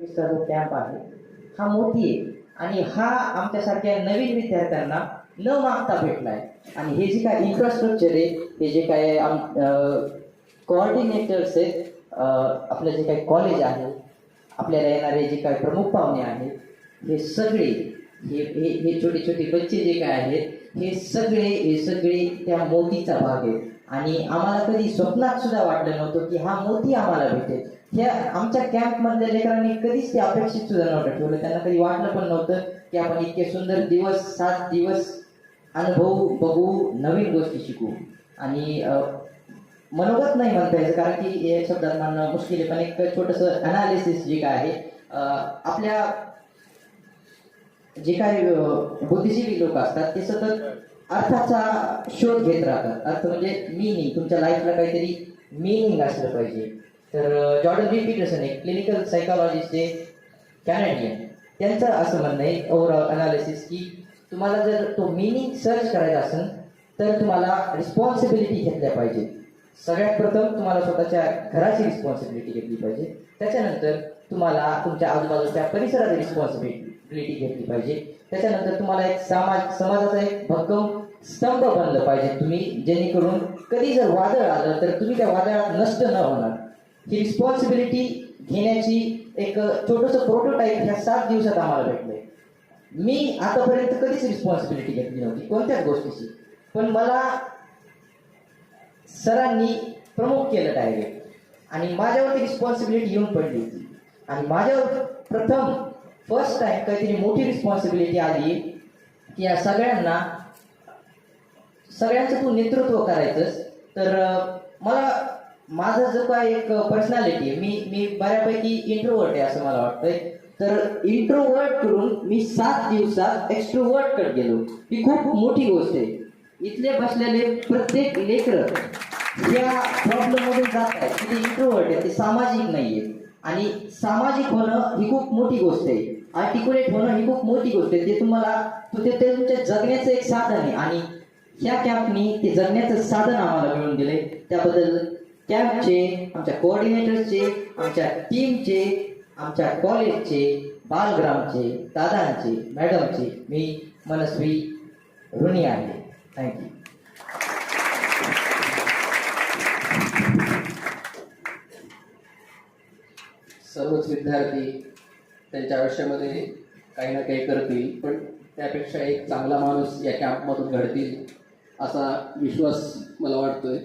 चा जो कॅम्प आहे हा मोठी आहे आणि हा आमच्यासारख्या नवीन विद्यार्थ्यांना न मागता भेटलाय. आणि हे जे काय इन्फ्रास्ट्रक्चर आहे, हे जे काय कोऑर्डिनेटर्स आहेत, आपलं जे काही कॉलेज आहे, आपल्याला येणारे जे काही प्रमुख पाहुणे आहेत, हे सगळे हे हे हे छोटे छोटे बच्चे जे काय आहेत, हे सगळे त्या मोतीचा भाग आहे. आणि आम्हाला कधी स्वप्नात सुद्धा वाटलं नव्हतं की हा मोती आम्हाला भेटेल. ह्या आमच्या कॅम्पमधल्या लेकरांनी कधीच ते अपेक्षित सुद्धा नव्हतं ठेवलं. त्यांना कधी वाटलं पण नव्हतं की आपण इतके सुंदर दिवस 7 दिवस अनुभव बघू, नवीन गोष्टी शिकू. आणि मनोगत नाही म्हणता यायचं, कारण की एक शब्दात म्हणणं मुश्किल आहे, पण एक छोटंसं अनालिसिस जे काय आहे, आपल्या जे काही बुद्धिजीवी लोक असतात ते सतत अर्थाचा शोध घेत राहतात. अर्थ म्हणजे मिनिंग, तुमच्या लाईफला काहीतरी मिनिंग असलं पाहिजे. तर जॉर्डन बी पीटरसन एक क्लिनिकल सायकॉलॉजिस्ट आहे, कॅनेडियन, त्यांचं असं म्हणणं आहे ओव्हरऑल अनालिसिस की तुम्हाला जर तो मिनिंग सर्च करायचा असेल तर तुम्हाला रिस्पॉन्सिबिलिटी घेतल्या पाहिजे. सगळ्यात प्रथम तुम्हाला स्वतःच्या घराची रिस्पॉन्सिबिलिटी घेतली पाहिजे, त्याच्यानंतर तुम्हाला तुमच्या आजूबाजूच्या परिसराची रिस्पॉन्सिबिलिटी घेतली पाहिजे, त्याच्यानंतर तुम्हाला एक समाजाचा एक भक्कम स्तंभ बनलं पाहिजे तुम्ही, जेणेकरून कधी जर वादळ आलं तर तुम्ही त्या वादळात नष्ट न होणार. ही रिस्पॉन्सिबिलिटी घेण्याची एक छोटंसं प्रोटोटाईप ह्या 7 दिवसात आम्हाला भेटलंय. मी आतापर्यंत कधीच रिस्पॉन्सिबिलिटी घेतली नव्हती कोणत्याच गोष्टीची, पण मला सरांनी प्रमोट केलं डायरेक्ट आणि माझ्यावरती रिस्पॉन्सिबिलिटी येऊन पडली होती. आणि माझ्यावर प्रथम फर्स्ट टाइम काहीतरी मोठी रिस्पॉन्सिबिलिटी आली की या सगळ्यांचं तू नेतृत्व करायचंस. तर मला माझं जो काय एक पर्सनॅलिटी आहे, मी बऱ्यापैकी इंट्रोवर्ट आहे असं मला वाटतंय. तर इंट्रोवर्ट करून मी 7 दिवसात एक्स्ट्रोवर्ट कडे गेलो. ही खूप मोठी गोष्ट आहे. इथले बसलेले प्रत्येक लेकरं या प्रॉब्लेम मधून जात आहेत की ते इंट्रोवर्ट आहे, ते सामाजिक नाहीये. आणि सामाजिक होणं ही खूप मोठी गोष्ट आहे, आर्टिक्युलेट होणं ही खूप मोठी गोष्ट आहे. ते ते तुमच्या जगण्याचं एक साधन आहे. आणि ह्या कॅम्पनी ते जगण्याचं साधन आम्हाला मिळून दिले. त्याबद्दल कॅम्पचे, आमच्या कोऑर्डिनेटर्सचे, आमच्या टीमचे, आमच्या कॉलेजचे, बालग्रामचे, दादांचे, मॅडमचे मी मनस्वी ऋणी आहे. थँक्यू. सर्वच विद्यार्थी त्यांच्या आयुष्यामध्ये काही ना काही करतील, पण त्यापेक्षा एक चांगला माणूस या कॅम्पमधून घडतील असा विश्वास मला वाटतोय.